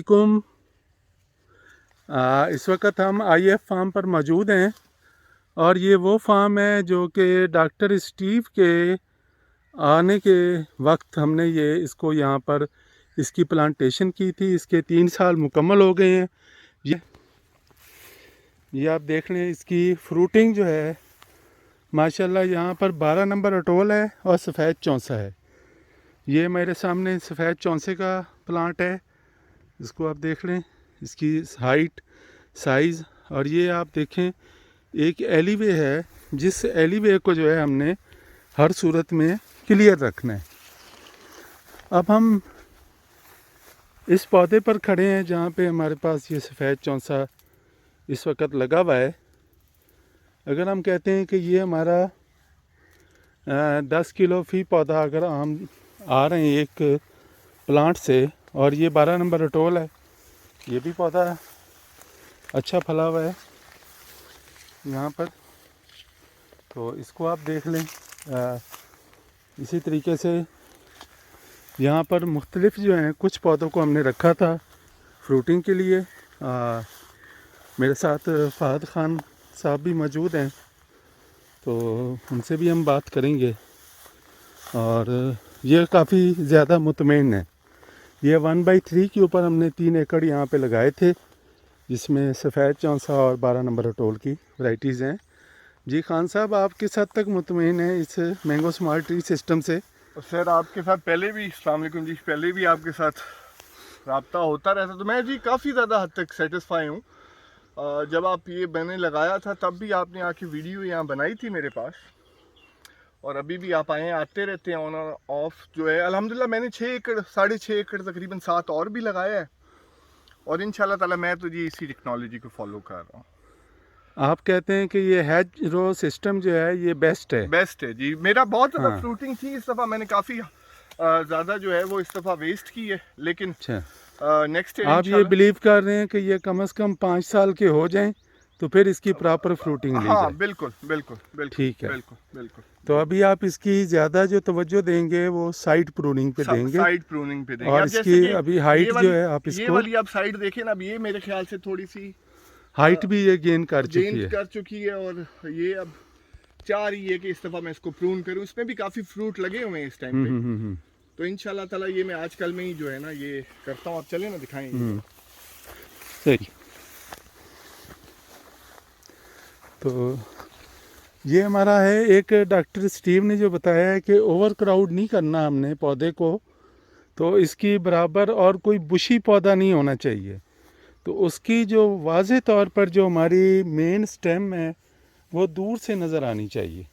वालेकुम। इस वक्त हम IF फार्म पर मौजूद हैं और ये वो फार्म है जो कि डॉक्टर स्टीव के आने के वक्त हमने ये इसको यहाँ पर इसकी प्लांटेशन की थी। इसके 3 साल मुकम्मल हो गए हैं। ये आप देख लें, इसकी फ्रूटिंग जो है माशाल्लाह यहाँ पर 12 नंबर अटोल है और सफ़ेद चौंसा है। ये मेरे सामने सफ़ेद चौंसे का प्लांट है, इसको आप देख लें, इसकी हाइट, साइज़। और ये आप देखें एक एलीवे है, जिस एलीवे को जो है हमने हर सूरत में क्लियर रखना है। अब हम इस पौधे पर खड़े हैं जहाँ पे हमारे पास ये सफ़ेद चौंसा इस वक्त लगा हुआ है। अगर हम कहते हैं कि ये हमारा 10 किलो फी पौधा अगर हम आ रहे हैं एक प्लांट से, और ये 12 नंबर अटोल है, ये भी पौधा अच्छा फला हुआ है यहाँ पर। तो इसको आप देख लें। इसी तरीके से यहाँ पर मुख्तलिफ जो हैं कुछ पौधों को हमने रखा था फ्रूटिंग के लिए। मेरे साथ फ़हद ख़ान साहब भी मौजूद हैं, तो उनसे भी हम बात करेंगे। और ये काफ़ी ज़्यादा मुतमईन है। ये 1/3 के ऊपर हमने 3 एकड़ यहाँ पे लगाए थे, जिसमें सफ़ेद चौंसा और 12 नंबर अटोल की वैरायटीज़ हैं। जी खान साहब, आप किस हद तक मुतमईन हैं इस मैंगो स्मार्ट ट्री सिस्टम से? सर, आपके साथ पहले भी, अस्सलाम वालेकुम जी, पहले भी आपके साथ रब्ता होता रहता, तो मैं जी काफ़ी ज़्यादा हद तक सेटिस्फाई हूँ। जब आप ये मैंने लगाया था तब भी आपने आके वीडियो यहाँ बनाई थी मेरे पास, और अभी भी आप आते रहते हैं ऑन और ऑफ जो है। अल्हम्दुलिल्लाह मैंने 6 एकड़ 6.5 एकड़ तकरीबन 7 और भी लगाया है, और इंशाल्लाह ताला मैं तो जी इसी टेक्नोलॉजी को फॉलो कर रहा हूँ। आप कहते हैं कि ये हैज रो सिस्टम जो है ये बेस्ट है जी। मेरा बहुत ज़्यादा हाँ। फ्रूटिंग थी इस दफ़ा, मैंने काफ़ी ज़्यादा जो है वो इस दफ़ा वेस्ट की है, लेकिन नेक्स्ट आप ये बिलीव कर रहे हैं कि ये कम से कम 5 साल के हो जाएं तो फिर इसकी प्रॉपर फ्रूटिंग ली जाए? बिल्कुल बिल्कुल बिल्कुल, ठीक है, बिल्कुल बिल्कुल। तो अभी आप इसकी ज़्यादा जो तवज्जो देंगे वो साइड प्रूनिंग पे देंगे। साइड प्रूनिंग पे देंगे। और इसकी अभी हाइट जो है आप ये इसको वाली आप साइड देखें ना, अब ये मेरे ख्याल से थोड़ी सी हाइट भी ये गेन कर चुकी है, और ये अब चाह रही है कि इस दफ़ा मैं इसको प्रून करूं। इसमें भी काफ़ी फ्रूट लगे हुए हैं इस टाइम पे। तो इंशाल्लाह ताला ये मैं आजकल में ही जो है ना ये करता हूँ। आप चले ना दिखाएंगे। सही। तो ये हमारा है, एक डॉक्टर स्टीव ने जो बताया है कि ओवर क्राउड नहीं करना हमने पौधे को, तो इसकी बराबर और कोई बुशी पौधा नहीं होना चाहिए। तो उसकी जो वाज़े तौर पर जो हमारी मेन स्टेम है वो दूर से नज़र आनी चाहिए।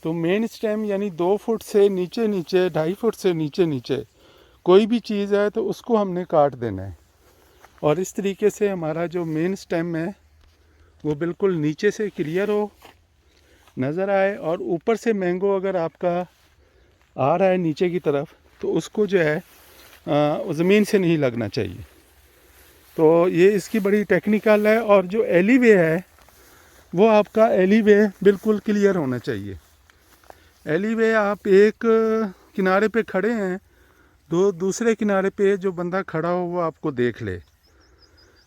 तो मेन स्टेम यानी 2 फुट से नीचे नीचे, 2.5 फुट से नीचे नीचे कोई भी चीज़ है तो उसको हमने काट देना है। और इस तरीके से हमारा जो मेन स्टेम है वो बिल्कुल नीचे से क्लियर हो, नज़र आए, और ऊपर से मैंगो अगर आपका आ रहा है नीचे की तरफ तो उसको जो है ज़मीन से नहीं लगना चाहिए। तो ये इसकी बड़ी टेक्निकल है। और जो एलीवे है वो आपका एलीवे बिल्कुल क्लियर होना चाहिए। एलीवे आप एक किनारे पे खड़े हैं, दूसरे किनारे पे जो बंदा खड़ा हो वो आपको देख ले।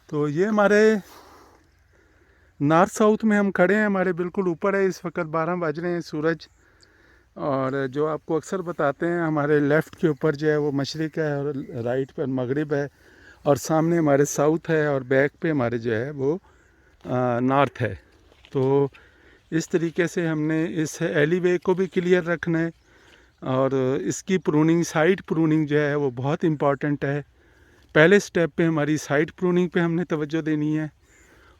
तो ये हमारे नॉर्थ साउथ में हम खड़े हैं, हमारे बिल्कुल ऊपर है। इस वक्त 12 बज रहे हैं सूरज। और जो आपको अक्सर बताते हैं, हमारे लेफ़्ट के ऊपर जो है वो मशरिक़ है और राइट पर मगरिब है, और सामने हमारे साउथ है, और बैक पे हमारे जो है वो नॉर्थ है। तो इस तरीके से हमने इस एलीवे को भी क्लियर रखना है। और इसकी प्रूनिंग, साइड प्रूनिंग जो है वो बहुत इम्पॉर्टेंट है। पहले स्टेप पे हमारी साइड प्रूनिंग पे हमने तवज्जो देनी है।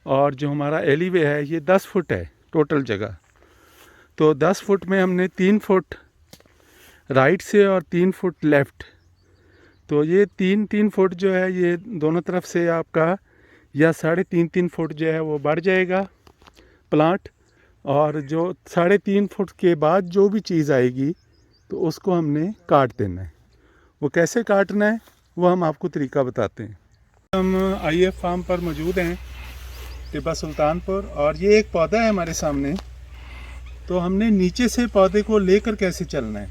और जो हमारा एलीवे है ये 10 फुट है टोटल जगह, तो 10 फुट में हमने 3 फुट राइट से और 3 फुट लेफ़्ट, तो ये 3-3 फुट जो है ये दोनों तरफ से आपका, या 3.5-3 फुट जो है वो बढ़ जाएगा प्लांट। और जो 3.5 फुट के बाद जो भी चीज़ आएगी तो उसको हमने काट देना है। वो कैसे काटना है वो हम आपको तरीका बताते हैं। हम IF फार्म पर मौजूद हैं, टिब्बा सुल्तानपुर, और ये एक पौधा है हमारे सामने। तो हमने नीचे से पौधे को लेकर कैसे चलना है,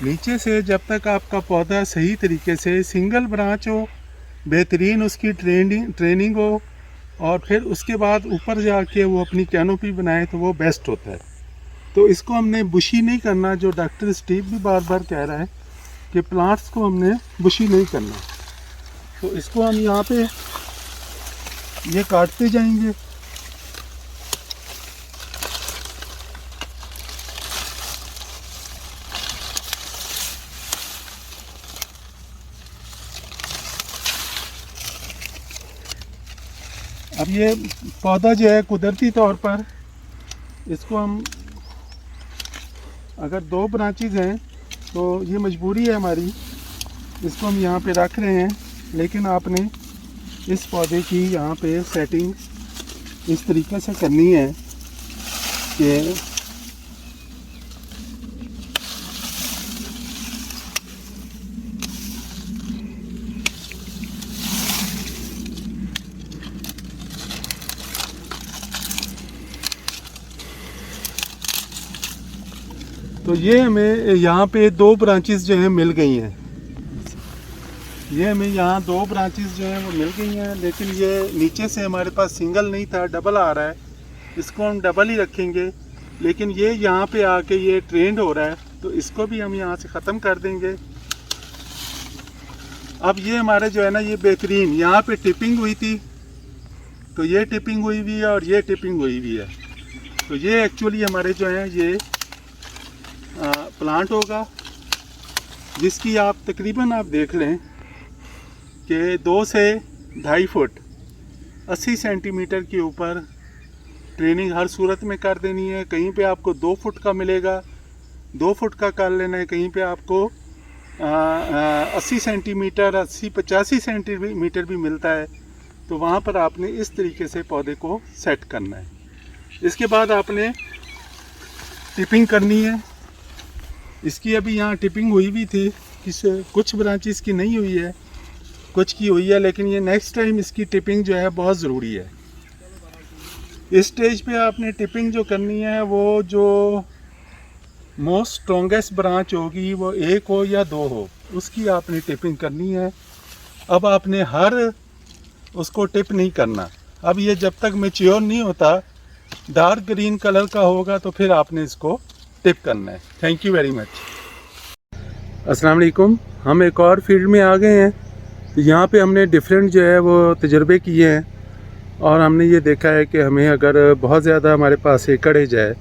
नीचे से जब तक आपका पौधा सही तरीके से सिंगल ब्रांच हो बेहतरीन उसकी ट्रेनिंग हो और फिर उसके बाद ऊपर जाके वो अपनी कैनोपी बनाए तो वो बेस्ट होता है। तो इसको हमने बुशी नहीं करना, जो डॉक्टर स्टीव भी बार बार कह रहा है कि प्लांट्स को हमने बुशी नहीं करना। तो इसको हम यहाँ पे ये काटते जाएंगे। अब ये पौधा जो है कुदरती तौर पर इसको हम अगर 2 ब्रांचेज हैं तो ये मजबूरी है हमारी, इसको हम यहाँ पे रख रहे हैं। लेकिन आपने इस पौधे की यहाँ पे सेटिंग इस तरीके से करनी है कि तो ये हमें यहाँ पे 2 ब्रांचेस जो हैं मिल गई हैं। ये हमें यहाँ 2 ब्रांचेस जो हैं वो मिल गई हैं, लेकिन ये नीचे से हमारे पास सिंगल नहीं था, डबल आ रहा है। इसको हम डबल ही रखेंगे, लेकिन ये यहाँ पे आके ये ट्रेंड हो रहा है तो इसको भी हम यहाँ से ख़त्म कर देंगे। अब ये हमारे जो है ना ये बेहतरीन यहाँ पे टिपिंग हुई थी, तो ये टिपिंग हुई हुई है और ये टिपिंग हुई हुई है। तो ये एक्चुअली हमारे जो है ये प्लांट होगा, जिसकी आप तकरीबन आप देख लें कि 2 से 2.5 फुट 80 सेंटीमीटर के ऊपर ट्रेनिंग हर सूरत में कर देनी है। कहीं पे आपको 2 फुट का मिलेगा, 2 फुट का कर लेना है। कहीं पे आपको 80 सेंटीमीटर 80-85 सेंटीमीटर भी मिलता है, तो वहाँ पर आपने इस तरीके से पौधे को सेट करना है। इसके बाद आपने टिपिंग करनी है। इसकी अभी यहाँ टिपिंग हुई भी थी, कुछ ब्रांचेस की नहीं हुई है, कुछ की हुई है, लेकिन ये नेक्स्ट टाइम इसकी टिपिंग जो है बहुत ज़रूरी है। इस स्टेज पे आपने टिपिंग जो करनी है वो जो मोस्ट स्ट्रॉन्गेस्ट ब्रांच होगी वो 1 हो या 2 हो, उसकी आपने टिपिंग करनी है। अब आपने हर उसको टिप नहीं करना। अब ये जब तक मैच्योर नहीं होता, डार्क ग्रीन कलर का होगा, तो फिर आपने इसको टिप करना है। Thank you very much. अस्सलाम वालेकुम। हम एक और फील्ड में आ गए हैं। तो यहाँ पे हमने डिफरेंट जो है वो तजर्बे किए हैं और हमने ये देखा है कि हमें अगर बहुत ज़्यादा हमारे पास एकड़ेज है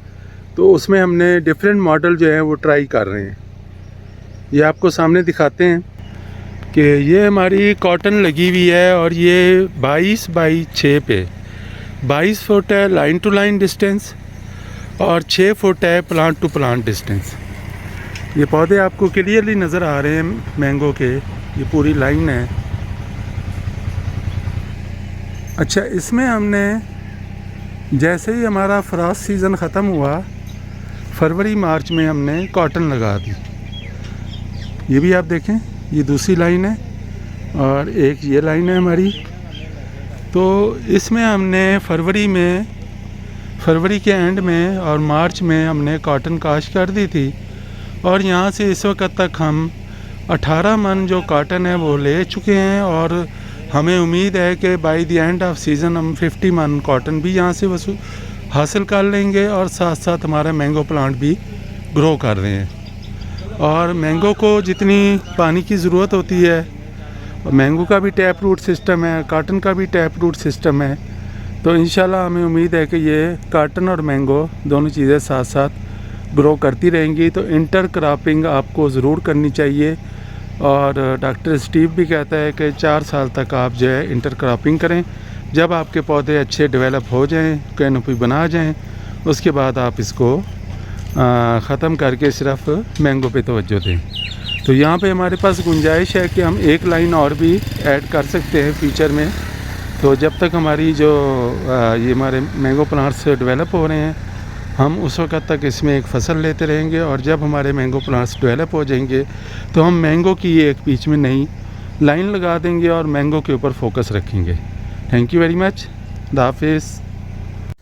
तो उसमें हमने डिफरेंट मॉडल जो है वो ट्राई कर रहे हैं। ये आपको सामने दिखाते हैं कि ये हमारी कॉटन लगी हुई है और ये 22 बाई 6 पे 22 फुट है लाइन टू लाइन डिस्टेंस और 6 फुट है प्लांट टू प्लांट डिस्टेंस। ये पौधे आपको क्लियरली नज़र आ रहे हैं मैंगो के, ये पूरी लाइन है। अच्छा, इसमें हमने जैसे ही हमारा फ्रॉस्ट सीज़न ख़त्म हुआ, फरवरी मार्च में हमने कॉटन लगा दी। ये भी आप देखें, ये दूसरी लाइन है और एक ये लाइन है हमारी। तो इसमें हमने फरवरी के एंड में और मार्च में हमने कॉटन काश्त कर दी थी और यहाँ से इस वक्त तक हम 18 मन जो कॉटन है वो ले चुके हैं और हमें उम्मीद है कि by the end of season हम 50 मन कॉटन भी यहाँ से हासिल कर लेंगे और साथ साथ हमारा मैंगो प्लांट भी ग्रो कर रहे हैं। और मैंगो को जितनी पानी की ज़रूरत होती है, मैंगो का भी टैप रूट सिस्टम है, कॉटन का भी टैप रूट सिस्टम है, तो इंशाल्लाह हमें उम्मीद है कि ये कॉटन और मैंगो दोनों चीज़ें साथ साथ ग्रो करती रहेंगी। तो इंटर क्रॉपिंग आपको ज़रूर करनी चाहिए और डॉक्टर स्टीव भी कहता है कि 4 साल तक आप जो है इंटर क्रॉपिंग करें। जब आपके पौधे अच्छे डेवलप हो जाएं, कैनोपी बना जाएं, उसके बाद आप इसको ख़त्म करके सिर्फ मैंगो पे तवज्जो दें। तो यहाँ पे हमारे पास गुंजाइश है कि हम एक लाइन और भी ऐड कर सकते हैं फ्यूचर में। तो जब तक हमारी जो ये हमारे मैंगो प्लांट्स डेवलप हो रहे हैं, हम उस वक्त तक इसमें एक फसल लेते रहेंगे और जब हमारे मैंगो प्लांट्स डेवलप हो जाएंगे तो हम मैंगो की एक बीच में नई लाइन लगा देंगे और मैंगो के ऊपर फोकस रखेंगे। Thank you very much. हाफिज़।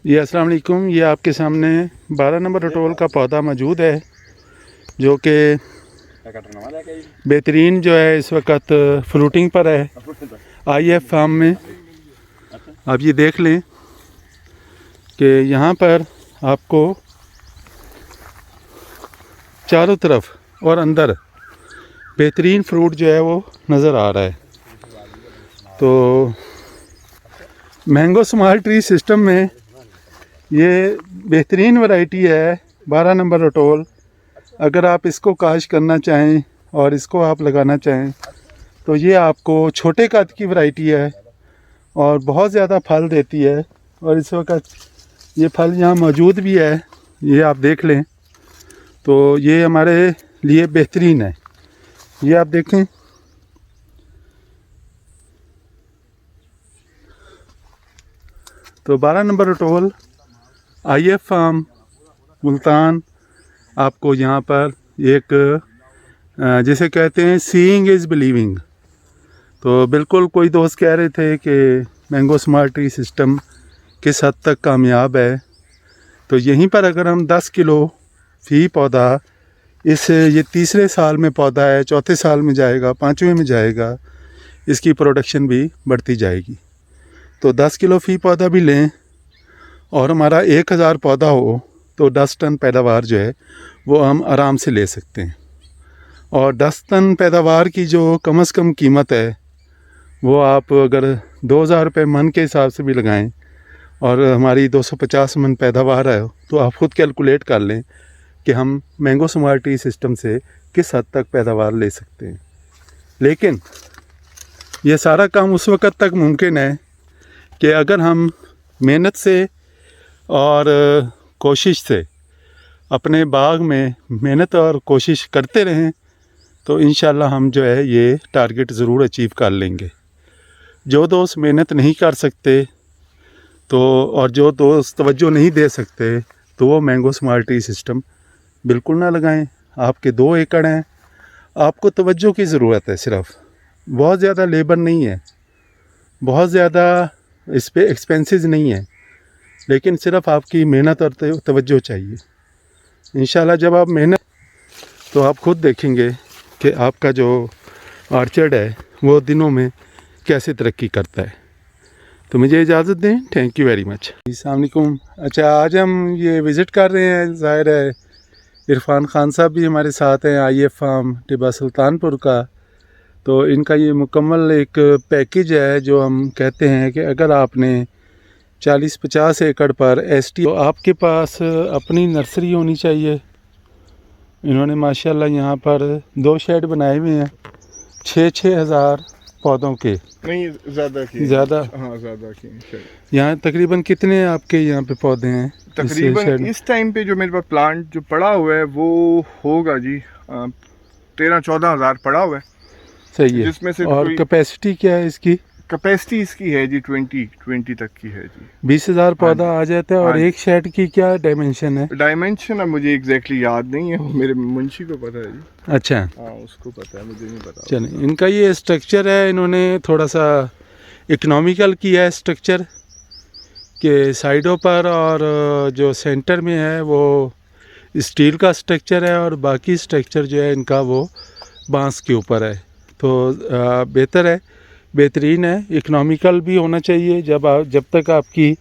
ये अस्सलाम वालेकुम। ये आपके सामने 12 नंबर रटोल का पौधा मौजूद है जो कि बेहतरीन जो है इस वक्त फ्रूटिंग पर है IF फार्म में आप ये देख लें कि यहाँ पर आपको चारों तरफ और अंदर बेहतरीन फ्रूट जो है वो नज़र आ रहा है। तो मैंगो स्मॉल ट्री सिस्टम में ये बेहतरीन वैरायटी है 12 नंबर रटोल। अगर आप इसको काश करना चाहें और इसको आप लगाना चाहें तो ये आपको छोटे कद की वैरायटी है और बहुत ज़्यादा फल देती है। और इस वक्त ये फल यहाँ मौजूद भी है, ये आप देख लें। तो ये हमारे लिए बेहतरीन है। ये आप देखें, तो 12 नंबर रटोल IF फार्म मुल्तान आपको यहाँ पर एक जिसे कहते हैं सीइंग इज़ बिलीविंग। तो बिल्कुल कोई दोस्त कह रहे थे कि मैंगो स्मॉल ट्री सिस्टम किस हद तक कामयाब है। तो यहीं पर अगर हम 10 किलो फी पौधा, इस ये तीसरे साल में पौधा है, चौथे साल में जाएगा, पाँचवें में जाएगा, इसकी प्रोडक्शन भी बढ़ती जाएगी। तो 10 किलो फी पौधा भी लें और हमारा 1000 पौधा हो तो 10 टन पैदावार जो है वो हम आराम से ले सकते हैं। और 10 टन पैदावार की जो कम से कम कीमत है वो आप अगर 2000 रुपये मन के हिसाब से भी लगाएं और हमारी 250 मन पैदावार है तो आप खुद कैलकुलेट कर लें कि हम मैंगो स्मॉल ट्री सिस्टम से किस हद तक पैदावार ले सकते हैं। लेकिन ये सारा काम उस वक़्त तक मुमकिन है कि अगर हम मेहनत से और कोशिश से अपने बाग में मेहनत और कोशिश करते रहें तो इंशाल्लाह हम जो है ये टारगेट ज़रूर अचीव कर लेंगे। जो दोस्त मेहनत नहीं कर सकते तो और जो दोस्त तवज्जो नहीं दे सकते तो वो मैंगो स्मॉल ट्री सिस्टम बिल्कुल ना लगाएं। आपके 2 एकड़ हैं, आपको तवज्जो की ज़रूरत है सिर्फ, बहुत ज़्यादा लेबर नहीं है, बहुत ज़्यादा इस पे एक्सपेंसेस नहीं है, लेकिन सिर्फ आपकी मेहनत और तवज्जो चाहिए। इंशाल्लाह जब आप मेहनत, तो आप खुद देखेंगे कि आपका जो ऑर्चर्ड है वो दिनों में कैसे तरक्की करता है। तो मुझे इजाज़त दें। Thank you very much. अस्सलाम वालेकुम। अच्छा, आज हम ये विज़िट कर रहे हैं, ज़ाहिर है इरफान ख़ान साहब भी हमारे साथ हैं, IF फार्म टिब्बा सुल्तानपुर का। तो इनका ये मुकम्मल एक पैकेज है जो हम कहते हैं कि अगर आपने 40-50 एकड़ पर ST, तो आपके पास अपनी नर्सरी होनी चाहिए। इन्होंने माशाल्लाह यहाँ पर 2 शेड बनाए हुए हैं 6-6 हज़ार पौधों के। नहीं, ज़्यादा की, ज़्यादा, हाँ ज़्यादा की। यहाँ तकरीबन कितने आपके यहाँ पे पौधे हैं? तकरीबन इस टाइम पे जो मेरे पास प्लांट जो पड़ा हुआ है वो होगा जी 13-14 हज़ार पड़ा हुआ है। सही है। जिसमें से और कैपेसिटी क्या है इसकी? कैपेसिटी इसकी है जी 20 तक की है जी। 20,000 पौधा आ जाता है। और एक शेड की क्या डायमेंशन है? डायमेंशन अब मुझे एग्जैक्टली याद नहीं है, मेरे मुंशी को पता है जी। अच्छा, हाँ उसको पता है, मुझे नहीं पता। चलिए, इनका ये स्ट्रक्चर है, इन्होंने थोड़ा सा इकोनॉमिकल किया है स्ट्रक्चर के साइडों पर, और जो सेंटर में है वो स्टील का स्ट्रक्चर है और बाकी स्ट्रक्चर जो है इनका वो बांस के ऊपर है। तो बेहतर है, बेहतरीन है। इकोनॉमिकल भी होना चाहिए। जब तक आपकी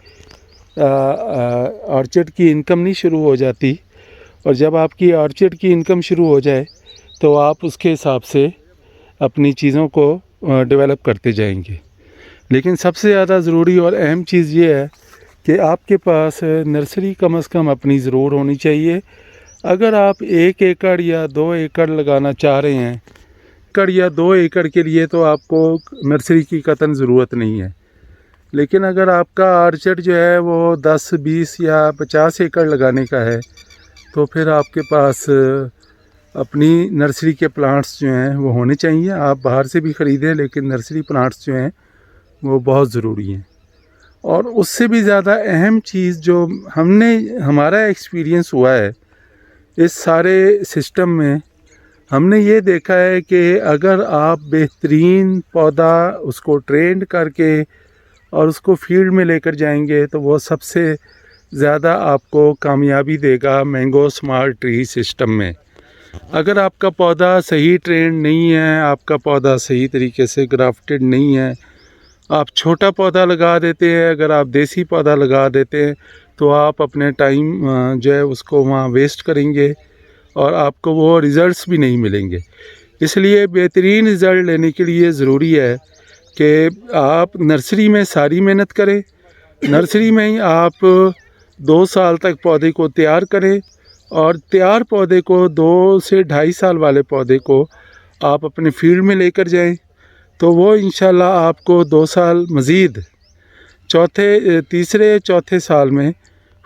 ऑर्चर्ड की इनकम नहीं शुरू हो जाती, और जब आपकी ऑर्चर्ड की इनकम शुरू हो जाए तो आप उसके हिसाब से अपनी चीज़ों को डेवलप करते जाएंगे। लेकिन सबसे ज़्यादा ज़रूरी और अहम चीज़ ये है कि आपके पास नर्सरी कम से कम अपनी ज़रूर होनी चाहिए। अगर आप 1 एकड़ या 2 एकड़ लगाना चाह रहे हैं, एकड़ या 2 एकड़ के लिए तो आपको नर्सरी की कतई ज़रूरत नहीं है। लेकिन अगर आपका ऑर्चर्ड जो है वो 10, 20 या 50 एकड़ लगाने का है तो फिर आपके पास अपनी नर्सरी के प्लांट्स जो हैं वो होने चाहिए। आप बाहर से भी ख़रीदें, लेकिन नर्सरी प्लांट्स जो हैं वो बहुत ज़रूरी हैं। और उससे भी ज़्यादा अहम चीज़ जो हमारा एक्सपीरियंस हुआ है इस सारे सिस्टम में, हमने ये देखा है कि अगर आप बेहतरीन पौधा उसको ट्रेंड करके और उसको फील्ड में लेकर जाएंगे तो वो सबसे ज़्यादा आपको कामयाबी देगा मैंगो स्मॉल ट्री सिस्टम में। अगर आपका पौधा सही ट्रेंड नहीं है, आपका पौधा सही तरीके से ग्राफ्टेड नहीं है, आप छोटा पौधा लगा देते हैं, अगर आप देसी पौधा लगा देते हैं तो आप अपने टाइम जो है उसको वहाँ वेस्ट करेंगे और आपको वो रिज़ल्ट्स भी नहीं मिलेंगे। इसलिए बेहतरीन रिज़ल्ट लेने के लिए ज़रूरी है कि आप नर्सरी में सारी मेहनत करें, नर्सरी में ही आप 2 साल तक पौधे को तैयार करें और तैयार पौधे को 2 से 2.5 साल वाले पौधे को आप अपने फील्ड में लेकर जाएं, तो वो इंशाल्लाह आपको 2 साल मज़ीद तीसरे चौथे साल में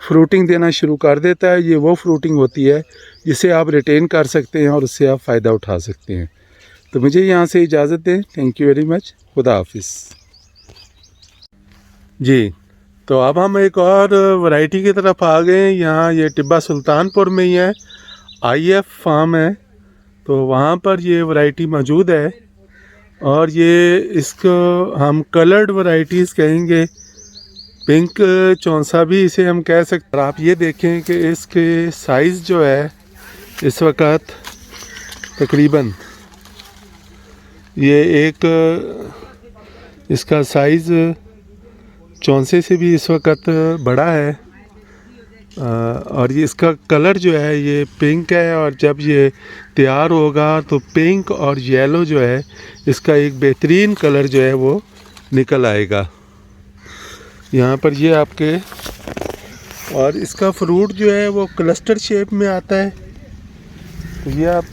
फ्रूटिंग देना शुरू कर देता है। ये वो फ्रूटिंग होती है जिसे आप रिटेन कर सकते हैं और उससे आप फ़ायदा उठा सकते हैं। तो मुझे यहाँ से इजाज़त दें। Thank you very much. खुदा हाफिज़ जी। तो अब हम एक और वैरायटी की तरफ आ गए हैं। यहाँ ये टिब्बा सुल्तानपुर में ही है, IF फार्म है, तो वहाँ पर ये वैरायटी मौजूद है और ये इसको हम कलर्ड वैरायटीज़ कहेंगे, पिंक चौंसा भी इसे हम कह सकते हैं। आप ये देखें कि इसके साइज़ जो है इस वक्त तकरीबन ये एक इसका साइज़ चौंसे से भी इस वक्त बड़ा है और ये इसका कलर जो है ये पिंक है और जब ये तैयार होगा तो पिंक और येलो जो है इसका एक बेहतरीन कलर जो है वो निकल आएगा। यहाँ पर ये आपके और इसका फ्रूट जो है वो क्लस्टर शेप में आता है। तो ये आप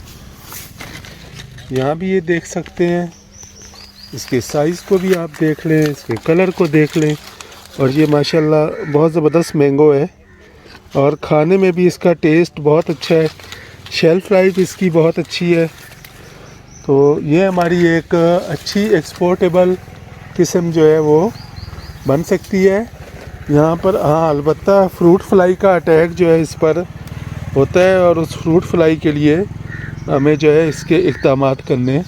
यहाँ भी ये देख सकते हैं, इसके साइज़ को भी आप देख लें, इसके कलर को देख लें और ये माशाल्लाह बहुत ज़बरदस्त मैंगो है और खाने में भी इसका टेस्ट बहुत अच्छा है, शेल्फ़ लाइफ इसकी बहुत अच्छी है। तो ये हमारी एक अच्छी एक्सपोर्टेबल किस्म जो है वो बन सकती है। यहाँ पर हाँ अलबत्ता फ्रूट फ्लाई का अटैक जो है इस पर होता है और उस फ्रूट फ्लाई के लिए हमें जो है इसके इक़दामात करने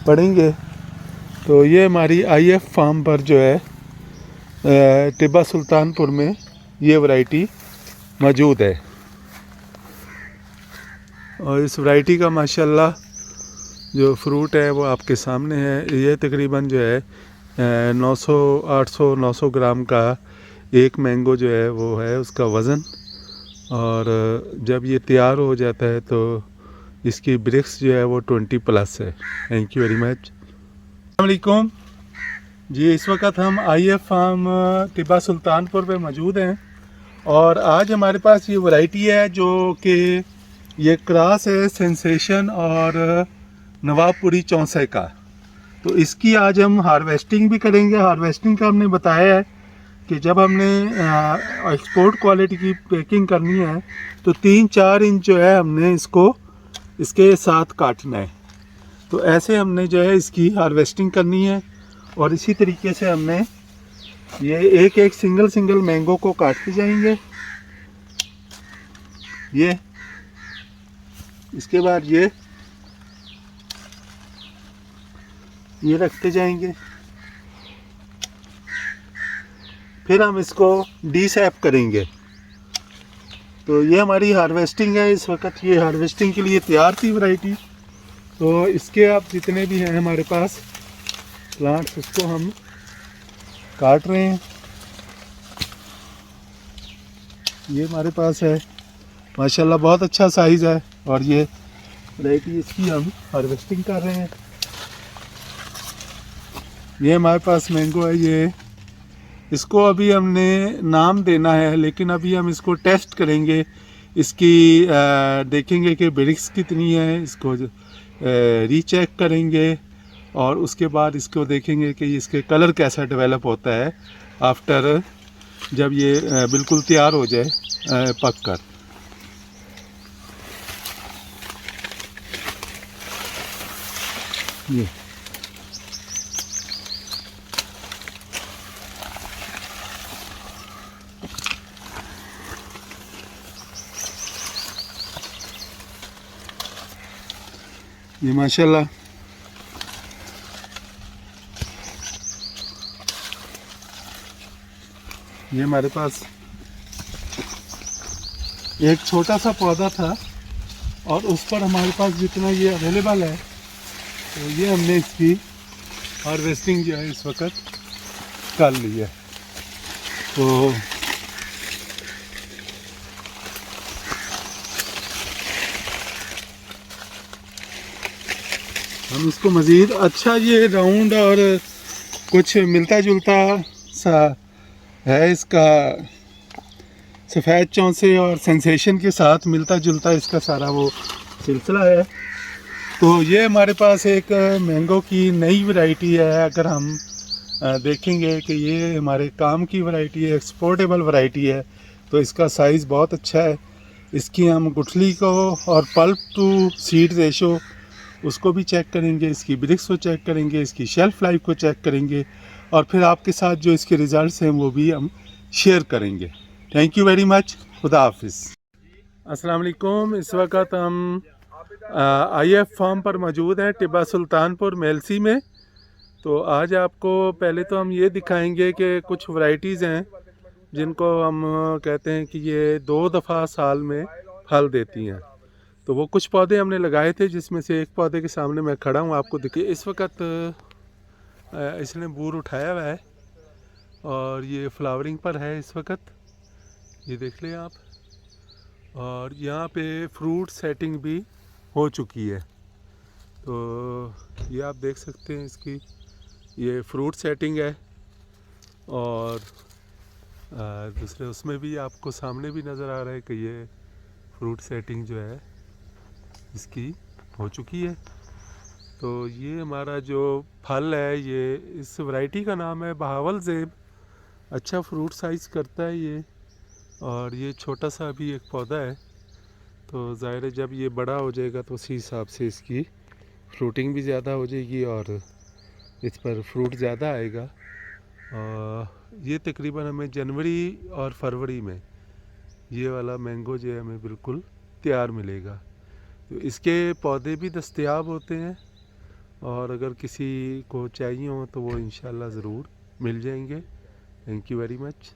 पड़ेंगे। तो ये हमारी IF फार्म पर जो है टिब्बा सुल्तानपुर में ये वैरायटी मौजूद है और इस वैरायटी का माशाल्लाह जो फ्रूट है वो आपके सामने है। ये तकरीबन जो है 900 ग्राम का एक मैंगो जो है वो है उसका वज़न और जब ये तैयार हो जाता है तो इसकी ब्रिक्स जो है वो 20+ है। Thank you very much. अस्सलाम वालेकुम जी। इस वक्त हम IF फार्म टिब्बा सुल्तानपुर पे मौजूद हैं और आज हमारे पास ये वैरायटी है जो कि ये क्रॉस है सेंसेशन और नवाबपुरी चौंसे का। तो इसकी आज हम हार्वेस्टिंग भी करेंगे। हार्वेस्टिंग का हमने बताया है कि जब हमने एक्सपोर्ट क्वालिटी की पैकिंग करनी है तो 3-4 इंच जो है हमने इसको इसके साथ काटना है। तो ऐसे हमने जो है इसकी हार्वेस्टिंग करनी है और इसी तरीके से हमने ये एक सिंगल मैंगो को काटते जाएंगे। ये इसके बाद ये रखते जाएंगे, फिर हम इसको डीसैप करेंगे। तो ये हमारी हार्वेस्टिंग है। इस वक्त ये हार्वेस्टिंग के लिए तैयार थी वैरायटी। तो इसके आप जितने भी हैं हमारे पास प्लांट्स उसको हम काट रहे हैं। ये हमारे पास है माशाल्लाह बहुत अच्छा साइज़ है और ये वैरायटी इसकी हम हार्वेस्टिंग कर रहे हैं। ये हमारे पास मैंगो है। ये इसको अभी हमने नाम देना है लेकिन अभी हम इसको टेस्ट करेंगे, इसकी देखेंगे कि ब्रिक्स कितनी है, इसको रीचेक करेंगे और उसके बाद इसको देखेंगे कि इसके कलर कैसा डेवलप होता है आफ्टर जब ये बिल्कुल तैयार हो जाए पक कर। ये माशाल्लाह ये हमारे पास एक छोटा सा पौधा था और उस पर हमारे पास जितना ये अवेलेबल है तो ये हमने इसकी हार्वेस्टिंग जो है इस वक्त कर ली है। तो हम इसको मज़ीद अच्छा ये राउंड और कुछ मिलता जुलता सा है इसका, सफ़ेद चौंसे और सेंसेशन के साथ मिलता जुलता इसका सारा वो सिलसिला है। तो ये हमारे पास एक मैंगो की नई वैरायटी है। अगर हम देखेंगे कि ये हमारे काम की वैरायटी है, एक्सपोर्टेबल वैरायटी है, तो इसका साइज़ बहुत अच्छा है। इसकी हम गुठली को और पल्प टू सीड रेशो उसको भी चेक करेंगे, इसकी ब्रिक्स को चेक करेंगे, इसकी शेल्फ लाइफ को चेक करेंगे, और फिर आपके साथ जो इसके रिज़ल्ट्स हैं वो भी हम शेयर करेंगे। Thank you very much. खुदा हाफिज़। अस्सलाम वालेकुम। इस वक्त हम IF फार्म पर मौजूद हैं, टिब्बा सुल्तानपुर मेलसी में। तो आज आपको पहले तो हम ये दिखाएंगे कि कुछ वैरायटीज़ हैं जिनको हम कहते हैं कि ये 2 दफ़ा साल में फल देती हैं। तो वो कुछ पौधे हमने लगाए थे, जिसमें से एक पौधे के सामने मैं खड़ा हूँ, आपको देखिए। इस वक्त इसने बूर उठाया हुआ है और ये फ्लावरिंग पर है इस वक्त, ये देख लें आप। और यहाँ पे फ्रूट सेटिंग भी हो चुकी है। तो ये आप देख सकते हैं, इसकी ये फ्रूट सेटिंग है। और दूसरे उसमें भी आपको सामने भी नज़र आ रहा है कि ये फ्रूट सेटिंग जो है इसकी हो चुकी है। तो ये हमारा जो फल है, ये इस वैरायटी का नाम है बहावल ज़ेब। अच्छा फ्रूट साइज़ करता है ये, और ये छोटा सा भी एक पौधा है। तो ज़ाहिर है जब ये बड़ा हो जाएगा तो उसी हिसाब से इसकी फ्रूटिंग भी ज़्यादा हो जाएगी और इस पर फ्रूट ज़्यादा आएगा। ये तकरीबन हमें जनवरी और फरवरी में ये वाला मैंगो जो है हमें बिल्कुल तैयार मिलेगा। तो इसके पौधे भी दस्तयाब होते हैं, और अगर किसी को चाहिए हो तो वो इंशाल्लाह ज़रूर मिल जाएंगे। Thank you very much.